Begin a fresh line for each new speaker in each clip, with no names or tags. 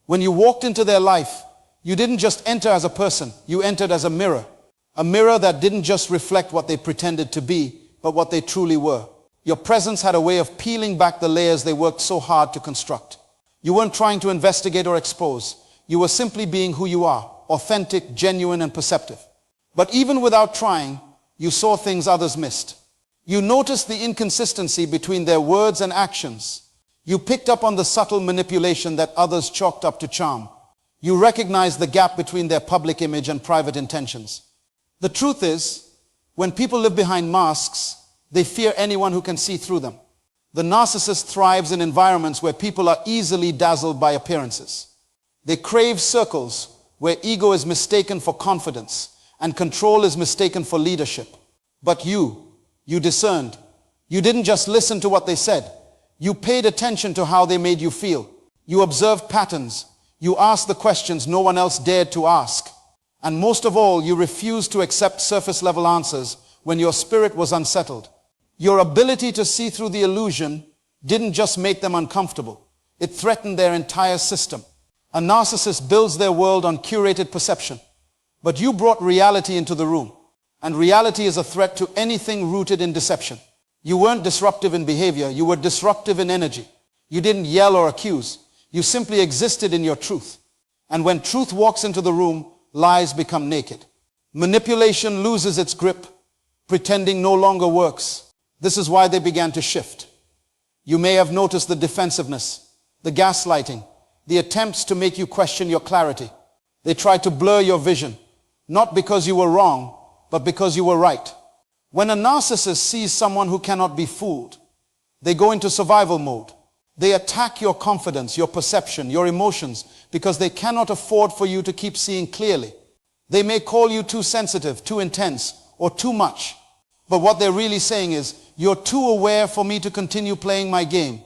When you walked into their life, you didn't just enter as a person, you entered as a mirror that didn't just reflect what they pretended to be, but what they truly were. Your presence had a way of peeling back the layers they worked so hard to construct. You weren't trying to investigate or expose. You were simply being who you are, authentic, genuine, and perceptive. But even without trying, you saw things others missed. You noticed the inconsistency between their words and actions. You picked up on the subtle manipulation that others chalked up to charm. You recognized the gap between their public image and private intentions. The truth is, when people live behind masks, they fear anyone who can see through them. The narcissist thrives in environments where people are easily dazzled by appearances. They crave circles where ego is mistaken for confidence and control is mistaken for leadership. But you discerned. You didn't just listen to what they said. You paid attention to how they made you feel. You observed patterns. You asked the questions no one else dared to ask. And most of all, you refused to accept surface-level answers when your spirit was unsettled. Your ability to see through the illusion didn't just make them uncomfortable. It threatened their entire system. A narcissist builds their world on curated perception. But you brought reality into the room. And reality is a threat to anything rooted in deception. You weren't disruptive in behavior. You were disruptive in energy. You didn't yell or accuse. You simply existed in your truth. And when truth walks into the room, lies become naked. Manipulation loses its grip. Pretending no longer works. This is why they began to shift. You may have noticed the defensiveness, the gaslighting, the attempts to make you question your clarity. They tried to blur your vision, not because you were wrong, but because you were right. When a narcissist sees someone who cannot be fooled, they go into survival mode. They attack your confidence, your perception, your emotions, because they cannot afford for you to keep seeing clearly. They may call you too sensitive, too intense, or too much. But what they're really saying is, you're too aware for me to continue playing my game.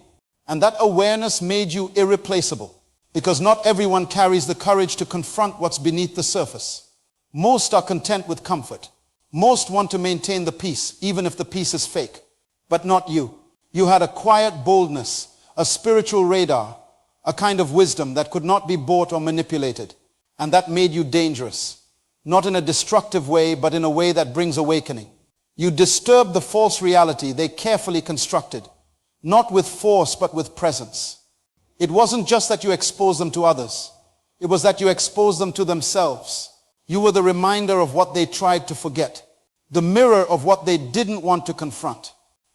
And that awareness made you irreplaceable, because not everyone carries the courage to confront what's beneath the surface. Most are content with comfort. Most want to maintain the peace, even if the peace is fake. But not you. You had a quiet boldness, a spiritual radar, a kind of wisdom that could not be bought or manipulated. And that made you dangerous. Not in a destructive way, but in a way that brings awakening. You disturbed the false reality they carefully constructed, not with force, but with presence. It wasn't just that you exposed them to others. It was that you exposed them to themselves. You were the reminder of what they tried to forget, the mirror of what they didn't want to confront.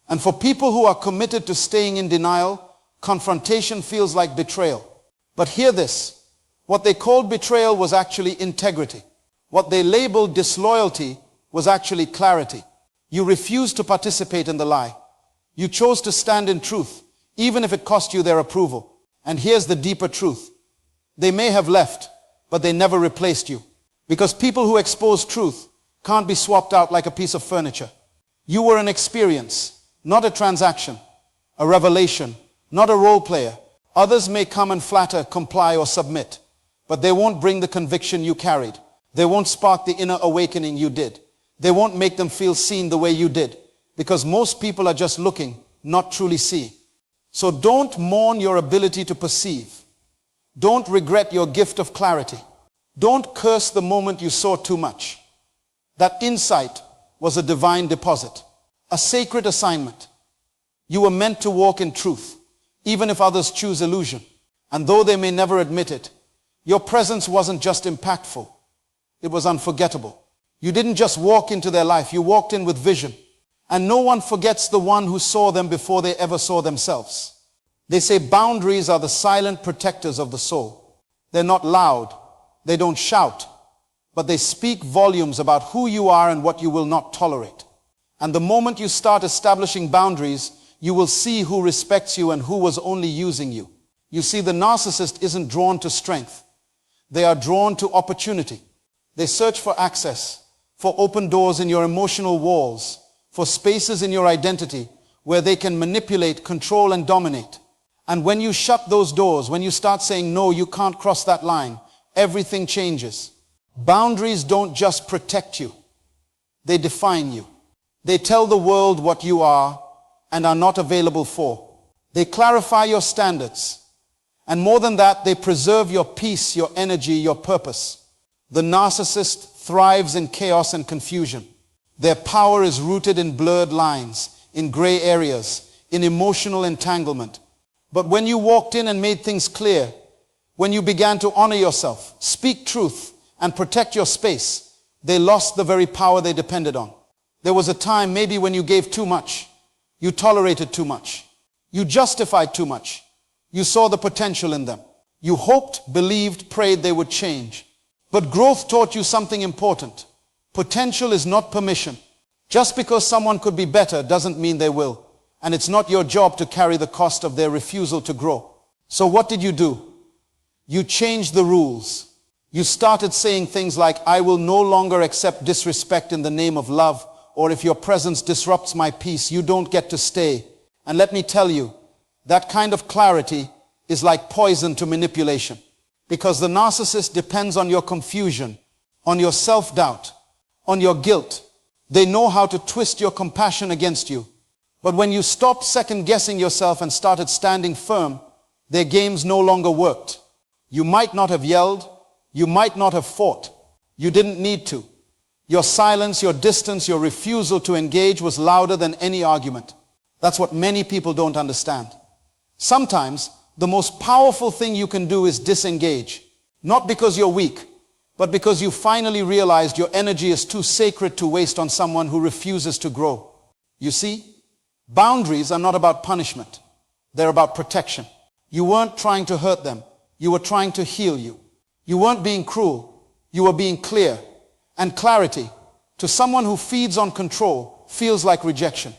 And for people who are committed to staying in denial, confrontation feels like betrayal. But hear this, what they called betrayal was actually integrity. What they labeled disloyalty was actually clarity. You refused to participate in the lie. You chose to stand in truth, even if it cost you their approval. And here's the deeper truth. They may have left, but they never replaced you. Because people who expose truth can't be swapped out like a piece of furniture. You were an experience, not a transaction, a revelation, not a role player. Others may come and flatter, comply, or submit, but they won't bring the conviction you carried. They won't spark the inner awakening you did. They won't make them feel seen the way you did, because most people are just looking, not truly seeing. So don't mourn your ability to perceive. Don't regret your gift of clarity. Don't curse the moment you saw too much. That insight was a divine deposit, a sacred assignment. You were meant to walk in truth, even if others choose illusion. And though they may never admit it, your presence wasn't just impactful, it was unforgettable. You didn't just walk into their life, you walked in with vision. And no one forgets the one who saw them before they ever saw themselves. They say boundaries are the silent protectors of the soul. They're not loud, they don't shout, but they speak volumes about who you are and what you will not tolerate. And the moment you start establishing boundaries, you will see who respects you and who was only using you. You see, the narcissist isn't drawn to strength. They are drawn to opportunity. They search for access, for open doors in your emotional walls, for spaces in your identity where they can manipulate, control, and dominate. And when you shut those doors, when you start saying, no, you can't cross that line, everything changes. Boundaries don't just protect you. They define you. They tell the world what you are and are not available for. They clarify your standards. And more than that, they preserve your peace, your energy, your purpose. The narcissist thrives in chaos and confusion. Their power is rooted in blurred lines, in gray areas, in emotional entanglement. But when you walked in and made things clear, when you began to honor yourself, speak truth, and protect your space, they lost the very power they depended on. There was a time maybe when you gave too much, you tolerated too much, you justified too much, you saw the potential in them. You hoped, believed, prayed they would change. But growth taught you something important. Potential is not permission. Just because someone could be better doesn't mean they will. And it's not your job to carry the cost of their refusal to grow. So what did you do? You changed the rules. You started saying things like, I will no longer accept disrespect in the name of love, or if your presence disrupts my peace, you don't get to stay. And let me tell you, that kind of clarity is like poison to manipulation. Because the narcissist depends on your confusion, on your self-doubt, on your guilt. They know how to twist your compassion against you. But when you stopped second-guessing yourself and started standing firm, their games no longer worked. You might not have yelled. You might not have fought. You didn't need to. Your silence, your distance, your refusal to engage was louder than any argument. That's what many people don't understand. Sometimes, the most powerful thing you can do is disengage. Not because you're weak, but because you finally realized your energy is too sacred to waste on someone who refuses to grow. You see, boundaries are not about punishment. They're about protection. You weren't trying to hurt them. You were trying to heal you. You weren't being cruel. You were being clear. And clarity, to someone who feeds on control, feels like rejection.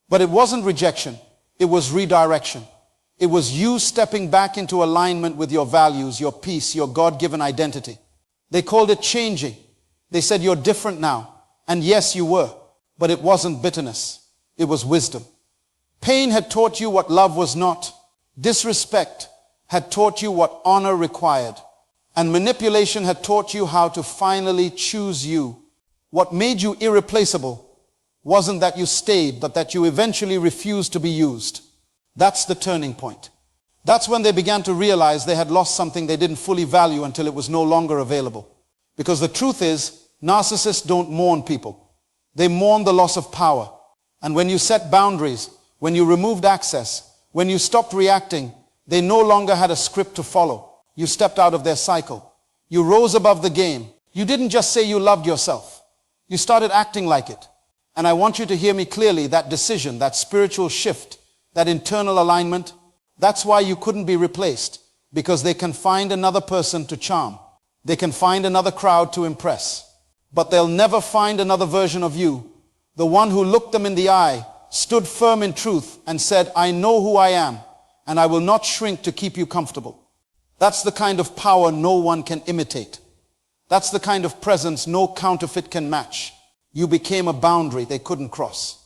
But it wasn't rejection. It was redirection. It was you stepping back into alignment with your values, your peace, your God-given identity. They called it changing. They said, you're different now. And yes, you were. But it wasn't bitterness. It was wisdom. Pain had taught you what love was not. Disrespect had taught you what honor required. And manipulation had taught you how to finally choose you. What made you irreplaceable wasn't that you stayed, but that you eventually refused to be used. That's the turning point. That's when they began to realize they had lost something they didn't fully value until it was no longer available. Because the truth is, narcissists don't mourn people. They mourn the loss of power. And when you set boundaries, when you removed access, when you stopped reacting, they no longer had a script to follow. You stepped out of their cycle. You rose above the game. You didn't just say you loved yourself. You started acting like it. And I want you to hear me clearly, that decision, that spiritual shift, that internal alignment, that's why you couldn't be replaced. Because they can find another person to charm. They can find another crowd to impress. But they'll never find another version of you. The one who looked them in the eye, stood firm in truth, and said, I know who I am, and I will not shrink to keep you comfortable. That's the kind of power no one can imitate. That's the kind of presence no counterfeit can match. You became a boundary they couldn't cross.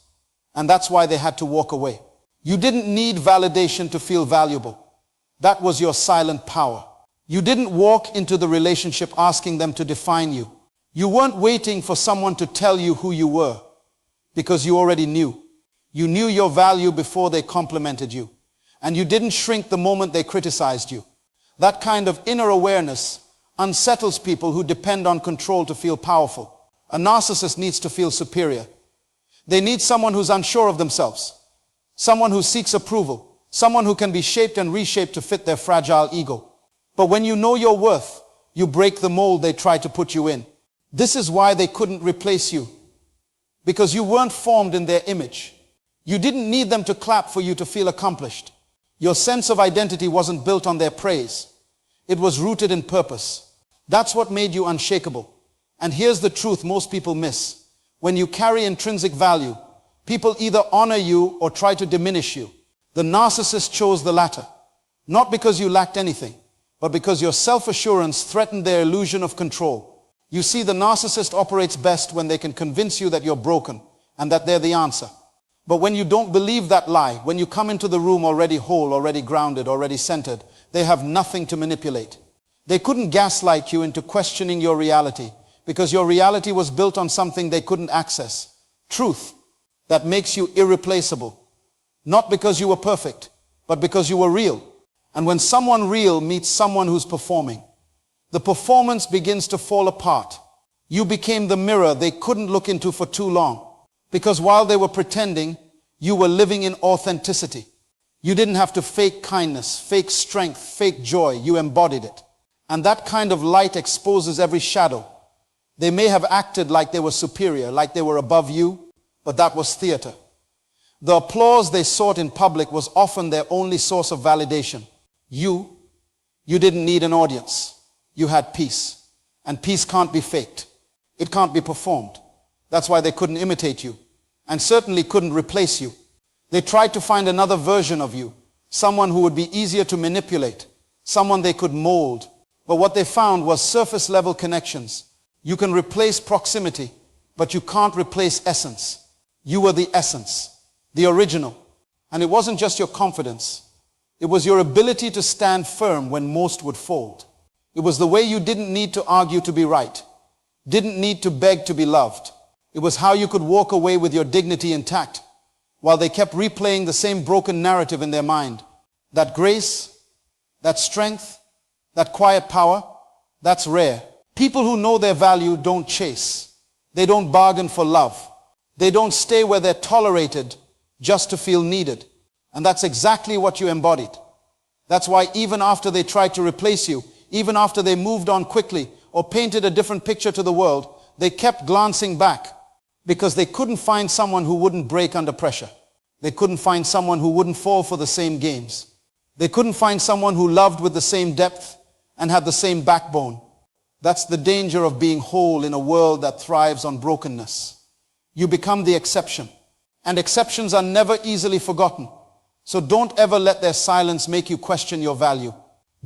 And that's why they had to walk away. You didn't need validation to feel valuable. That was your silent power. You didn't walk into the relationship asking them to define you. You weren't waiting for someone to tell you who you were, because you already knew. You knew your value before they complimented you. And you didn't shrink the moment they criticized you. That kind of inner awareness unsettles people who depend on control to feel powerful. A narcissist needs to feel superior. They need someone who's unsure of themselves, someone who seeks approval, someone who can be shaped and reshaped to fit their fragile ego. But when you know your worth, you break the mold they try to put you in. This is why they couldn't replace you, because you weren't formed in their image. You didn't need them to clap for you to feel accomplished. Your sense of identity wasn't built on their praise. It was rooted in purpose. That's what made you unshakable. And here's the truth most people miss. When you carry intrinsic value, people either honor you or try to diminish you. The narcissist chose the latter. Not because you lacked anything, but because your self-assurance threatened their illusion of control. You see, the narcissist operates best when they can convince you that you're broken and that they're the answer. But when you don't believe that lie, when you come into the room already whole, already grounded, already centered, they have nothing to manipulate. They couldn't gaslight you into questioning your reality, because your reality was built on something they couldn't access. Truth that makes you irreplaceable. Not because you were perfect, but because you were real. And when someone real meets someone who's performing, the performance begins to fall apart. You became the mirror they couldn't look into for too long, because while they were pretending, you were living in authenticity. You didn't have to fake kindness, fake strength, fake joy. You embodied it. And that kind of light exposes every shadow. They may have acted like they were superior, like they were above you, but that was theater. The applause they sought in public was often their only source of validation. You didn't need an audience. You had peace. And peace can't be faked. It can't be performed. That's why they couldn't imitate you, and certainly couldn't replace you. They tried to find another version of you, someone who would be easier to manipulate, someone they could mold. But what they found was surface level connections. You can replace proximity, but you can't replace essence. You were the essence, the original. And it wasn't just your confidence. It was your ability to stand firm when most would fold. It was the way you didn't need to argue to be right, didn't need to beg to be loved. It was how you could walk away with your dignity intact, while they kept replaying the same broken narrative in their mind. That grace, that strength, that quiet power, that's rare. People who know their value don't chase. They don't bargain for love. They don't stay where they're tolerated just to feel needed. And that's exactly what you embodied. That's why even after they tried to replace you, even after they moved on quickly or painted a different picture to the world, they kept glancing back, because they couldn't find someone who wouldn't break under pressure. They couldn't find someone who wouldn't fall for the same games. They couldn't find someone who loved with the same depth and had the same backbone. That's the danger of being whole in a world that thrives on brokenness. You become the exception, and exceptions are never easily forgotten. So don't ever let their silence make you question your value.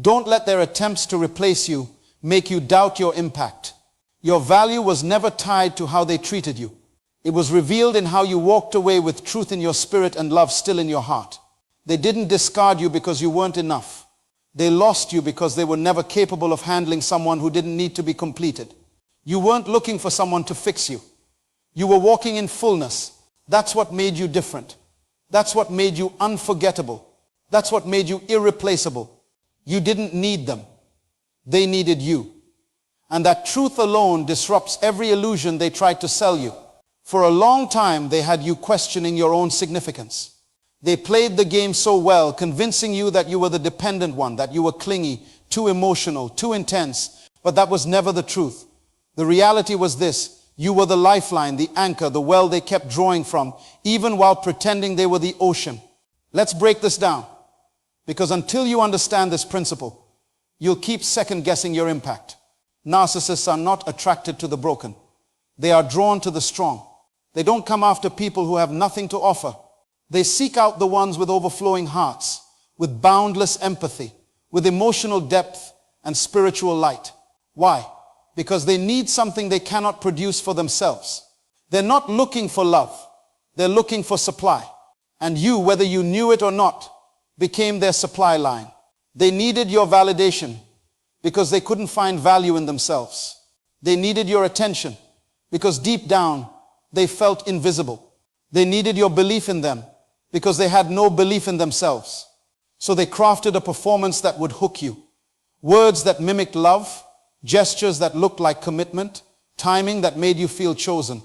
Don't let their attempts to replace you make you doubt your impact. Your value was never tied to how they treated you. It was revealed in how you walked away with truth in your spirit and love still in your heart. They didn't discard you because you weren't enough. They lost you because they were never capable of handling someone who didn't need to be completed. You weren't looking for someone to fix you. You were walking in fullness. That's what made you different. That's what made you unforgettable. That's what made you irreplaceable. You didn't need them. They needed you. And that truth alone disrupts every illusion they tried to sell you. For a long time, they had you questioning your own significance. They played the game so well, convincing you that you were the dependent one, that you were clingy, too emotional, too intense. But that was never the truth. The reality was this: you were the lifeline, the anchor, the well they kept drawing from, even while pretending they were the ocean. Let's break this down, because until you understand this principle, you'll keep second-guessing your impact. Narcissists are not attracted to the broken. They are drawn to the strong. They don't come after people who have nothing to offer. They seek out the ones with overflowing hearts, with boundless empathy, with emotional depth and spiritual light. Why? Because they need something they cannot produce for themselves. They're not looking for love. They're looking for supply. And you, whether you knew it or not, became their supply line. They needed your validation because they couldn't find value in themselves. They needed your attention because deep down they felt invisible. They needed your belief in them because they had no belief in themselves. So they crafted a performance that would hook you. Words that mimicked love, gestures that looked like commitment, timing that made you feel chosen.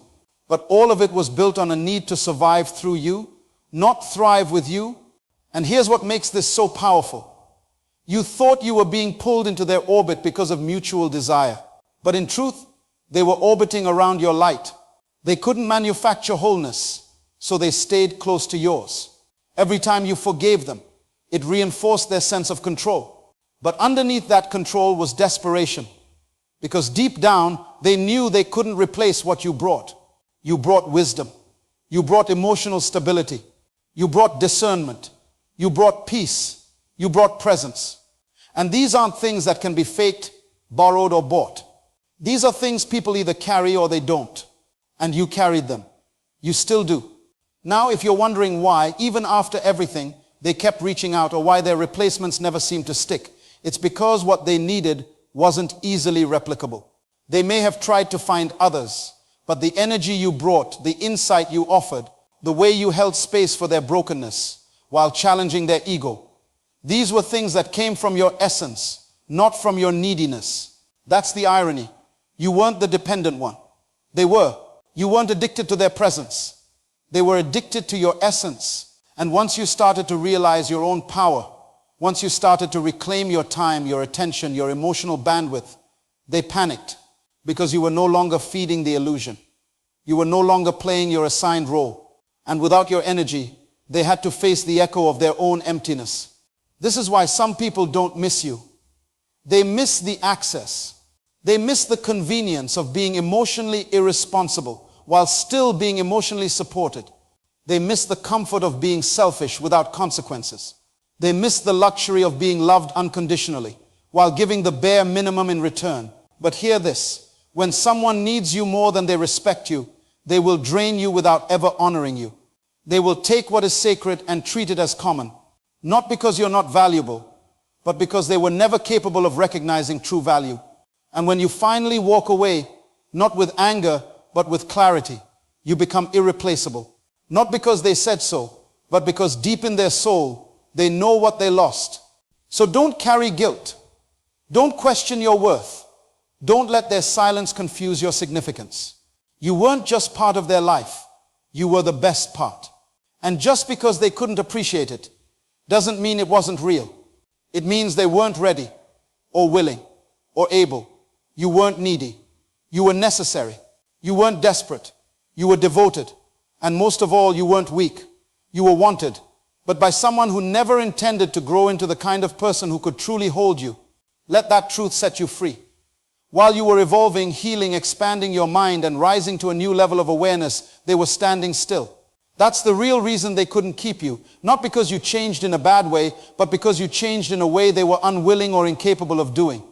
But all of it was built on a need to survive through you, not thrive with you. And here's what makes this so powerful. You thought you were being pulled into their orbit because of mutual desire. But in truth, they were orbiting around your light. They couldn't manufacture wholeness, so they stayed close to yours. Every time you forgave them, it reinforced their sense of control. But underneath that control was desperation, because deep down, they knew they couldn't replace what you brought. You brought wisdom. You brought emotional stability. You brought discernment. You brought peace. You brought presence. And these aren't things that can be faked, borrowed, or bought. These are things people either carry or they don't. And you carried them. You still do. Now, if you're wondering why, even after everything, they kept reaching out, or why their replacements never seemed to stick, it's because what they needed wasn't easily replicable. They may have tried to find others, but the energy you brought, the insight you offered, the way you held space for their brokenness while challenging their ego, These were things that came from your essence, not from your neediness. That's the irony. You weren't the dependent one. They were. You weren't addicted to their presence. They were addicted to your essence. And once you started to realize your own power, once you started to reclaim your time, your attention, your emotional bandwidth, they panicked because you were no longer feeding the illusion. You were no longer playing your assigned role. And without your energy, they had to face the echo of their own emptiness. This is why some people don't miss you. They miss the access. They miss the convenience of being emotionally irresponsible while still being emotionally supported. They miss the comfort of being selfish without consequences. They miss the luxury of being loved unconditionally while giving the bare minimum in return. But hear this, when someone needs you more than they respect you, they will drain you without ever honoring you. They will take what is sacred and treat it as common, not because you're not valuable, but because they were never capable of recognizing true value. And when you finally walk away, not with anger, but with clarity, you become irreplaceable. Not because they said so, but because deep in their soul, they know what they lost. So don't carry guilt. Don't question your worth. Don't let their silence confuse your significance. You weren't just part of their life. You were the best part. And just because they couldn't appreciate it, doesn't mean it wasn't real. It means they weren't ready, or willing, or able. You weren't needy. You were necessary. You weren't desperate. You were devoted. And most of all, you weren't weak. You were wanted, but by someone who never intended to grow into the kind of person who could truly hold you. Let that truth set you free. While you were evolving, healing, expanding your mind, and rising to a new level of awareness, they were standing still. That's the real reason they couldn't keep you. Not because you changed in a bad way, but because you changed in a way they were unwilling or incapable of doing.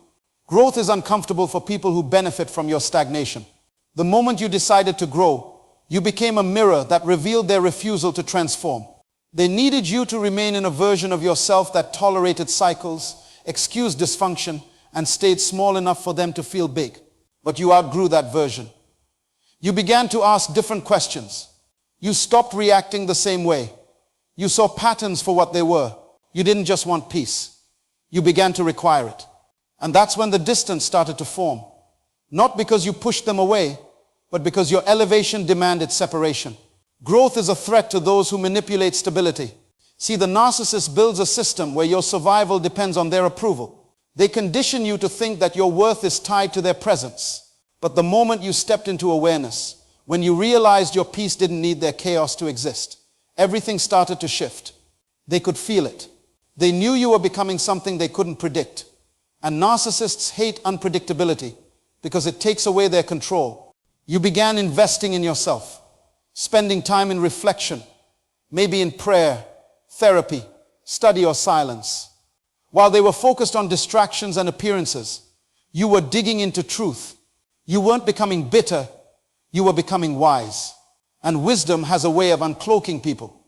Growth is uncomfortable for people who benefit from your stagnation. The moment you decided to grow, you became a mirror that revealed their refusal to transform. They needed you to remain in a version of yourself that tolerated cycles, excused dysfunction, and stayed small enough for them to feel big. But you outgrew that version. You began to ask different questions. You stopped reacting the same way. You saw patterns for what they were. You didn't just want peace. You began to require it. And that's when the distance started to form. Not because you pushed them away, but because your elevation demanded separation. Growth is a threat to those who manipulate stability. See, the narcissist builds a system where your survival depends on their approval. They condition you to think that your worth is tied to their presence. But the moment you stepped into awareness, when you realized your peace didn't need their chaos to exist, everything started to shift. They could feel it. They knew you were becoming something they couldn't predict. And narcissists hate unpredictability because it takes away their control. You began investing in yourself, spending time in reflection, maybe in prayer, therapy, study, or silence. While they were focused on distractions and appearances, you were digging into truth. You weren't becoming bitter, you were becoming wise. And wisdom has a way of uncloaking people.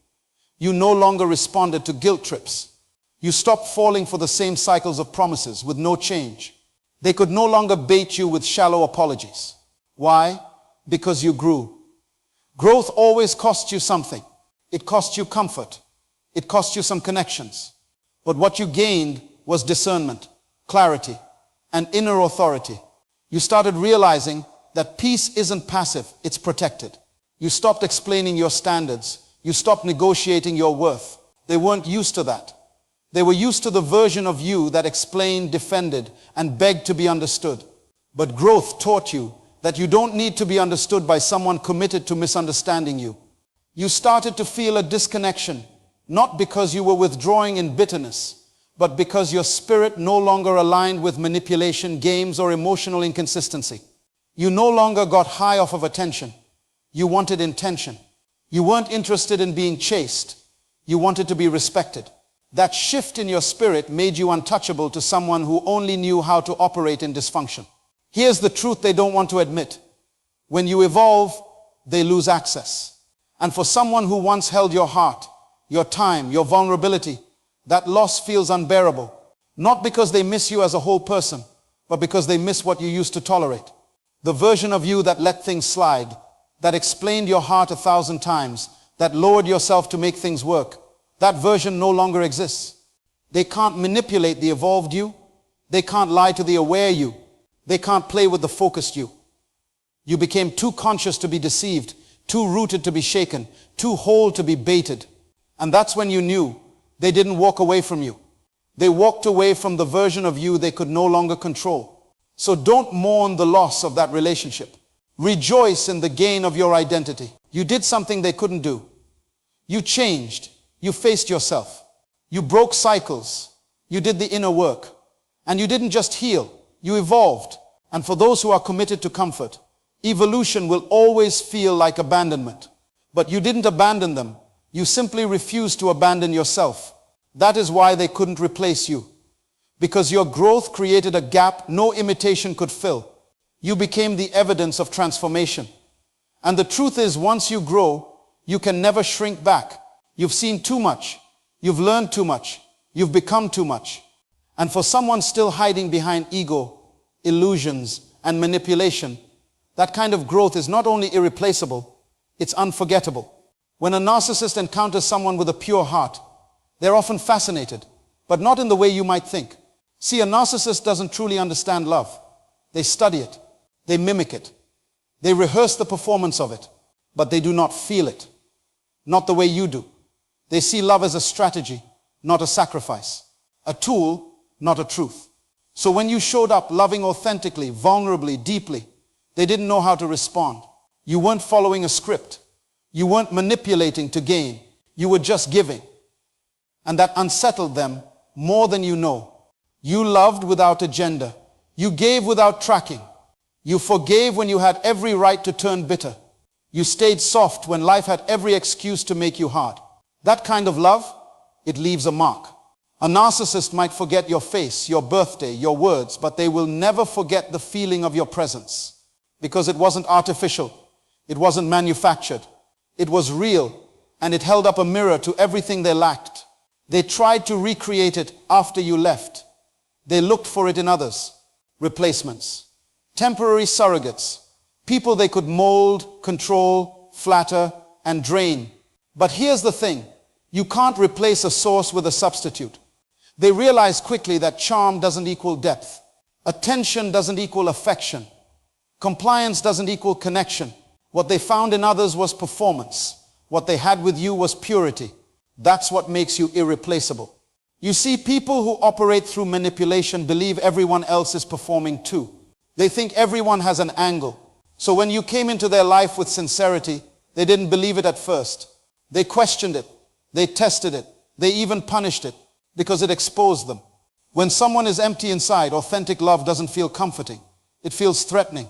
You no longer responded to guilt trips. You stopped falling for the same cycles of promises with no change. They could no longer bait you with shallow apologies. Why? Because you grew. Growth always costs you something. It cost you comfort. It cost you some connections. But what you gained was discernment, clarity, and inner authority. You started realizing that peace isn't passive, it's protected. You stopped explaining your standards. You stopped negotiating your worth. They weren't used to that. They were used to the version of you that explained, defended, and begged to be understood. But growth taught you that you don't need to be understood by someone committed to misunderstanding you. You started to feel a disconnection, not because you were withdrawing in bitterness, but because your spirit no longer aligned with manipulation, games, or emotional inconsistency. You no longer got high off of attention. You wanted intention. You weren't interested in being chased. You wanted to be respected. That shift in your spirit made you untouchable to someone who only knew how to operate in dysfunction. Here's the truth they don't want to admit. When you evolve, they lose access. And for someone who once held your heart, your time, your vulnerability, that loss feels unbearable. Not because they miss you as a whole person, but because they miss what you used to tolerate. The version of you that let things slide, that explained your heart 1,000 times, that lowered yourself to make things work, that version no longer exists. They can't manipulate the evolved you. They can't lie to the aware you. They can't play with the focused you. You became too conscious to be deceived, too rooted to be shaken, too whole to be baited. And that's when you knew they didn't walk away from you. They walked away from the version of you they could no longer control. So don't mourn the loss of that relationship. Rejoice in the gain of your identity. You did something they couldn't do. You changed. You faced yourself. You broke cycles. You did the inner work. And you didn't just heal. You evolved. And for those who are committed to comfort, evolution will always feel like abandonment. But you didn't abandon them. You simply refused to abandon yourself. That is why they couldn't replace you. Because your growth created a gap no imitation could fill. You became the evidence of transformation. And the truth is, once you grow, you can never shrink back. You've seen too much. You've learned too much. You've become too much. And for someone still hiding behind ego, illusions, and manipulation, that kind of growth is not only irreplaceable, it's unforgettable. When a narcissist encounters someone with a pure heart, they're often fascinated, but not in the way you might think. See, a narcissist doesn't truly understand love. They study it. They mimic it. They rehearse the performance of it, but they do not feel it. Not the way you do. They see love as a strategy, not a sacrifice. A tool, not a truth. So when you showed up loving authentically, vulnerably, deeply, they didn't know how to respond. You weren't following a script. You weren't manipulating to gain. You were just giving. And that unsettled them more than you know. You loved without agenda. You gave without tracking. You forgave when you had every right to turn bitter. You stayed soft when life had every excuse to make you hard. That kind of love, it leaves a mark. A narcissist might forget your face, your birthday, your words, but they will never forget the feeling of your presence. Because it wasn't artificial. It wasn't manufactured. It was real, and it held up a mirror to everything they lacked. They tried to recreate it after you left. They looked for it in others. Replacements. Temporary surrogates. People they could mold, control, flatter, and drain. But here's the thing. You can't replace a source with a substitute. They realized quickly that charm doesn't equal depth. Attention doesn't equal affection. Compliance doesn't equal connection. What they found in others was performance. What they had with you was purity. That's what makes you irreplaceable. You see, people who operate through manipulation believe everyone else is performing too. They think everyone has an angle. So when you came into their life with sincerity, they didn't believe it at first. They questioned it. They tested it. They even punished it because it exposed them. When someone is empty inside, authentic love doesn't feel comforting. It feels threatening.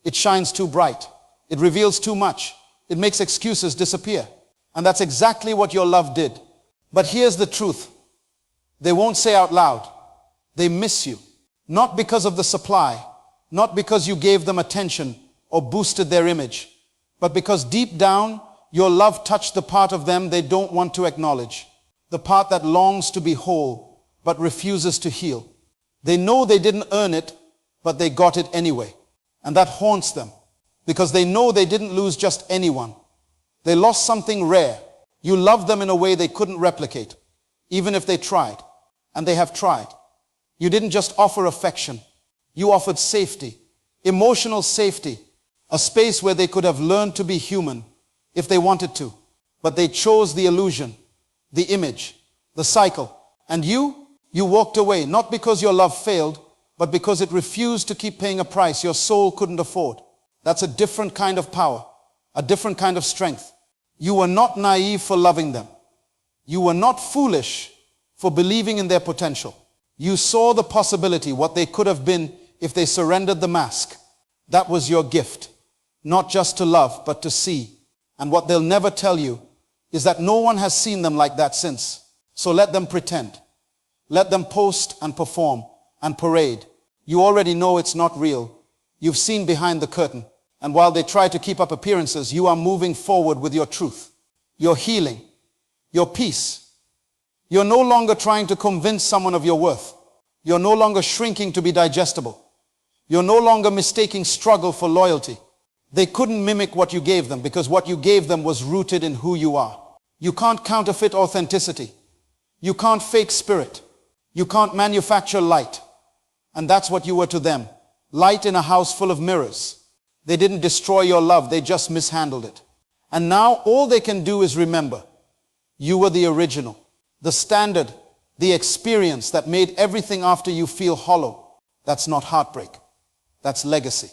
It shines too bright. It reveals too much. It makes excuses disappear. And that's exactly what your love did. But here's the truth. They won't say out loud. They miss you. Not because of the supply, not because you gave them attention or boosted their image, but because deep down, your love touched the part of them they don't want to acknowledge. The part that longs to be whole, but refuses to heal. They know they didn't earn it, but they got it anyway. And that haunts them, because they know they didn't lose just anyone. They lost something rare. You loved them in a way they couldn't replicate, even if they tried. And they have tried. You didn't just offer affection. You offered safety, emotional safety, a space where they could have learned to be human if they wanted to. But they chose the illusion, the image, the cycle. And you walked away, not because your love failed, but because it refused to keep paying a price your soul couldn't afford. That's a different kind of power, a different kind of strength. You were not naive for loving them. You were not foolish for believing in their potential. You saw the possibility, what they could have been if they surrendered the mask. That was your gift, not just to love, but to see. And what they'll never tell you is that no one has seen them like that since. So let them pretend. Let them post and perform and parade. You already know it's not real. You've seen behind the curtain. And while they try to keep up appearances, you are moving forward with your truth, your healing, your peace. You're no longer trying to convince someone of your worth. You're no longer shrinking to be digestible. You're no longer mistaking struggle for loyalty. They couldn't mimic what you gave them because what you gave them was rooted in who you are. You can't counterfeit authenticity. You can't fake spirit. You can't manufacture light. And that's what you were to them. Light in a house full of mirrors. They didn't destroy your love, they just mishandled it. And now all they can do is remember, you were the original, the standard, the experience that made everything after you feel hollow. That's not heartbreak. That's legacy.